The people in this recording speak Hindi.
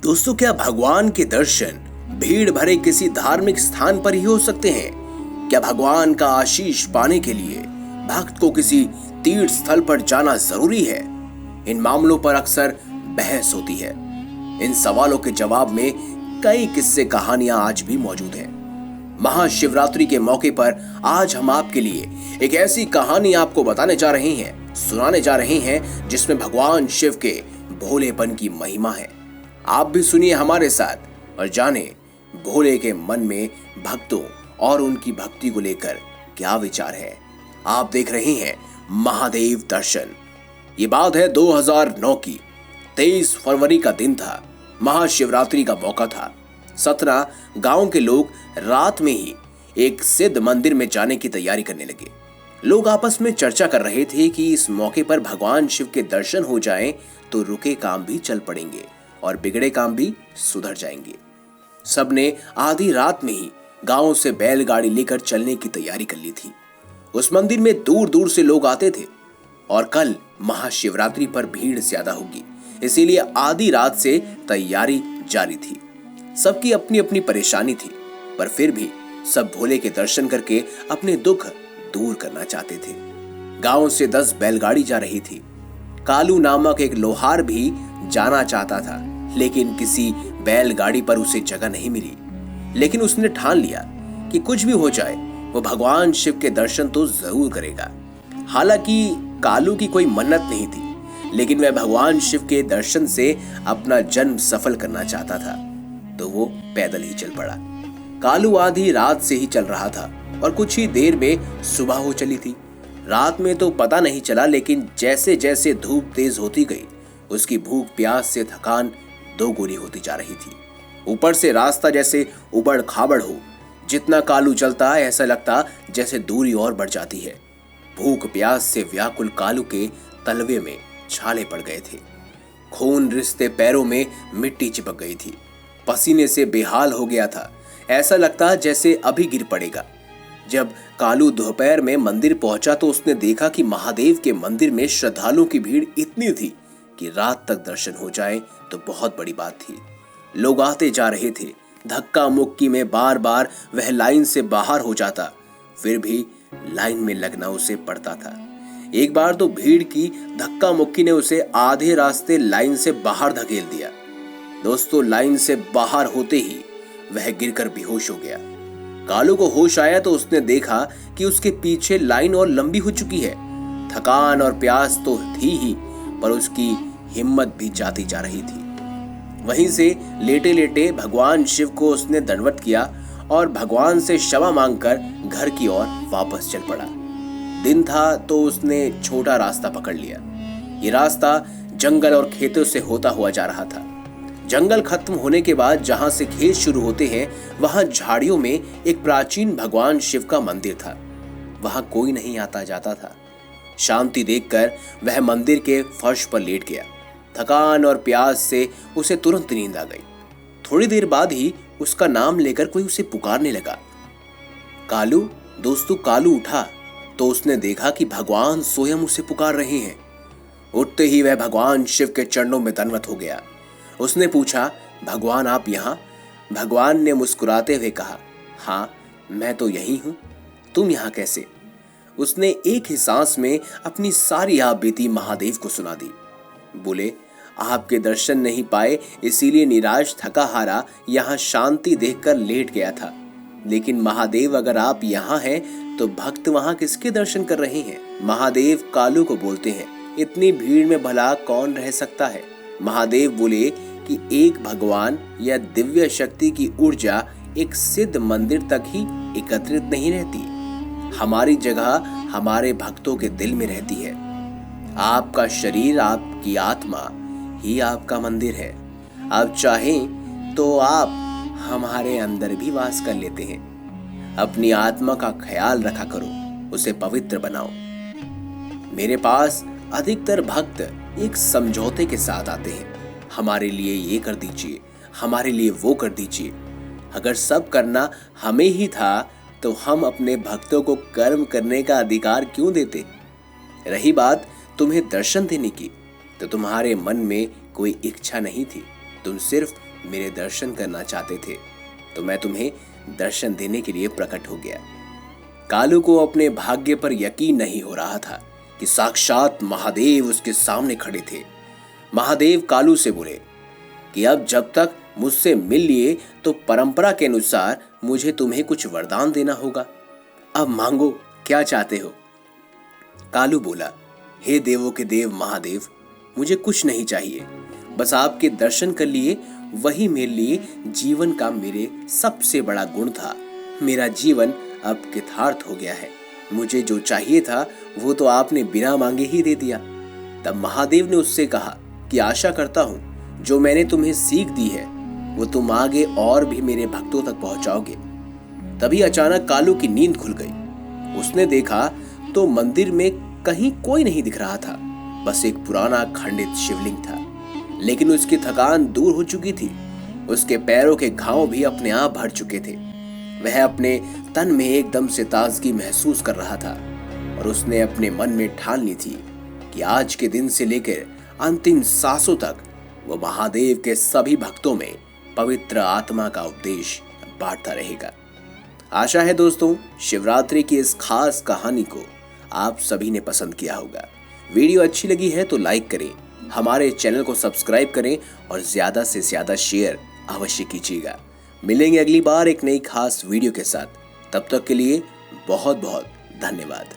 दोस्तों, क्या भगवान के दर्शन भीड़ भरे किसी धार्मिक स्थान पर ही हो सकते हैं? क्या भगवान का आशीष पाने के लिए भक्त को किसी तीर्थ स्थल पर जाना जरूरी है? इन मामलों पर अक्सर बहस होती है। इन सवालों के जवाब में कई किस्से कहानियां आज भी मौजूद हैं। महाशिवरात्रि के मौके पर आज हम आपके लिए एक ऐसी कहानी आपको सुनाने जा रहे हैं जिसमें भगवान शिव के भोलेपन की महिमा है। आप भी सुनिए हमारे साथ और जाने भोले के मन में भक्तों और उनकी भक्ति को लेकर क्या विचार है। आप देख रहे हैं महादेव दर्शन। ये बात है 2009 की। 23 फरवरी का दिन था। महाशिवरात्रि का मौका था। सतना गांव के लोग रात में ही एक सिद्ध मंदिर में जाने की तैयारी करने लगे। लोग आपस में चर्चा कर रहे थे कि इस मौके पर भगवान शिव के दर्शन हो जाएं तो रुके काम भी चल पड़ेंगे और बिगड़े काम भी सुधर जाएंगे। सबने आधी रात में ही गांव से बैलगाड़ी लेकर चलने की तैयारी कर ली थी। उस मंदिर में दूर दूर से लोग आते थे और कल महाशिवरात्रि पर भीड़ ज्यादा होगी, इसीलिए आधी रात से तैयारी जारी थी। सबकी अपनी अपनी परेशानी थी, पर फिर भी सब भोले के दर्शन करके अपने दुख दूर करना चाहते थे। गांव से 10 बैलगाड़ी जा रही थी। कालू नामक एक लोहार भी जाना चाहता था, लेकिन किसी बैलगाड़ी पर उसे जगह नहीं मिली। लेकिन उसने ठान लिया कि कुछ भी हो जाए वो भगवान शिव के दर्शन तो जरूर करेगा। हालांकि कालू की कोई मन्नत नहीं थी, लेकिन वह भगवान शिव के दर्शन से अपना जन्म सफल करना चाहता था, तो वो पैदल ही चल पड़ा। कालू आधी रात से ही चल रहा था और कुछ ही देर में सुबह हो चली थी। रात में तो पता नहीं चला, लेकिन जैसे जैसे धूप तेज होती गई उसकी भूख प्यास से थकान दोगुनी होती जा रही थी। ऊपर से रास्ता जैसे उबड़ खाबड़ हो। जितना कालू चलता ऐसा लगता जैसे दूरी और बढ़ जाती है। भूख प्यास से व्याकुल कालू के तलवे में छाले पड़ गए थे। खून रिश्ते पैरों में मिट्टी चिपक गई थी। पसीने से बेहाल हो गया था। ऐसा लगता जैसे अभी गिर पड़ेगा। जब कालू दोपहर में मंदिर पहुंचा तो उसने देखा कि महादेव के मंदिर में श्रद्धालुओं की भीड़ इतनी थी कि रात तक दर्शन हो जाए तो बहुत बड़ी बात थी। लोग आते जा रहे थे। धक्का मुक्की में बार बार वह लाइन से बाहर हो जाता, फिर भी लाइन में लगना उसे पड़ता था। एक बार तो भीड़ की धक्का मुक्की ने उसे आधे रास्ते लाइन से बाहर धकेल दिया। दोस्तों, लाइन से बाहर होते ही वह गिरकर बेहोश हो गया। कालू को होश आया तो उसने देखा कि उसके पीछे लाइन और लंबी हो चुकी है। थकान और प्यास तो थी ही, पर उसकी हिम्मत भी जाती जा रही थी। वहीं से लेटे लेटे भगवान शिव को उसने दंडवत किया और भगवान से क्षमा मांगकर घर की ओर वापस चल पड़ा। दिन था तो उसने छोटा रास्ता पकड़ लिया। ये रास्ता जंगल और खेतों से होता हुआ जा रहा था। जंगल खत्म होने के बाद जहां से खेत शुरू होते हैं, वहां झाड़ियों में एक प्राचीन भगवान शिव का मंदिर था। वहां कोई नहीं आता जाता था। शांति देखकर वह मंदिर के फर्श पर लेट गया। थकान और प्यास से उसे तुरंत नींद आ गई। थोड़ी देर बाद ही उसका नाम लेकर कोई उसे पुकारने लगा। कालू। दोस्तों, कालू उठा तो उसने देखा कि भगवान स्वयं उसे पुकार रहे हैं। उठते ही वह भगवान शिव के चरणों में दंडवत हो गया। उसने पूछा, भगवान आप यहाँ? भगवान ने मुस्कुराते हुए कहा, हाँ, मैं तो यही हूं। तुम यहाँ कैसे? उसने एक ही सांस में अपनी सारी आप बीती महादेव को सुना दी। बोले, आपके दर्शन नहीं पाए, इसीलिए निराश थका हारा यहाँ शांति देखकर लेट गया था। लेकिन महादेव, अगर आप यहाँ हैं तो भक्त वहाँ किसके दर्शन कर रहे हैं? महादेव कालू को बोलते हैं, इतनी भीड़ में भला कौन रह सकता है? महादेव बोले कि एक भगवान या दिव्य शक्ति की ऊर्जा एक सिद्ध मंदिर तक ही एकत्रित नहीं रहती। हमारी जगह हमारे भक्तों के दिल में रहती है। आपका शरीर, आपकी आत्मा ही आपका मंदिर है। आप चाहें तो आप हमारे अंदर भी वास कर लेते हैं। अपनी आत्मा का ख्याल रखा करो, उसे पवित्र बनाओ। मेरे पास अधिकतर भक्त एक समझौते के साथ आते हैं, हमारे लिए ये कर दीजिए, हमारे लिए वो कर दीजिए। अगर सब करना हमें ही था तो हम अपने भक्तों को कर्म करने का अधिकार क्यों देते? रही बात तुम्हें दर्शन देने की, तो तुम्हारे मन में कोई इच्छा नहीं थी, तुम सिर्फ मेरे दर्शन करना चाहते थे, तो मैं तुम्हें दर्शन देने के लिए प्रकट हो गया। कालू को अपने भाग्य पर यकीन नहीं हो रहा था कि साक्षात महादेव उसके सामने खड़े थे। महादेव कालू से बोले कि अब जब तक मुझसे मिल लिए तो परंपरा के अनुसार मुझे तुम्हें कुछ वरदान देना होगा। अब मांगो, क्या चाहते हो? कालू बोला, हे देवों के देव महादेव, मुझे कुछ नहीं चाहिए, बस आपके दर्शन कर लिए वही मेरे लिए जीवन का मेरे सबसे बड़ा गुण था। मेरा जीवन अब कृतार्थ हो गया है। मुझे जो चाहिए था वो तो आपने बिना मांगे ही दे दिया। तब महादेव ने उससे कहा कि आशा करता हूं जो मैंने तुम्हें सीख दी है वो तुम आगे और भी मेरे भक्तों तक पहुंचाओगे। तभी अचानक कालू की नींद खुल गई। उसने देखा तो मंदिर में कहीं कोई नहीं दिख रहा था, बस एक पुराना खंडित शिवलिंग था। लेकिन उसकी थकान दूर हो चुकी थी। उसके पैरों के घाव भी अपने आप भर चुके थे। वह अपने तन में एकदम से ताजगी महसूस कर रहा था और उसने अपने मन में ठान ली थी कि आज के दिन से लेकर अंतिम सांसों तक वो महादेव के सभी भक्तों में पवित्र आत्मा का उपदेश बांटता रहेगा। आशा है दोस्तों शिवरात्रि की इस खास कहानी को आप सभी ने पसंद किया होगा। वीडियो अच्छी लगी है तो लाइक करें, हमारे चैनल को सब्सक्राइब करें और ज्यादा से ज्यादा शेयर अवश्य कीजिएगा। मिलेंगे अगली बार एक नई खास वीडियो के साथ। तब तक के लिए बहुत बहुत धन्यवाद।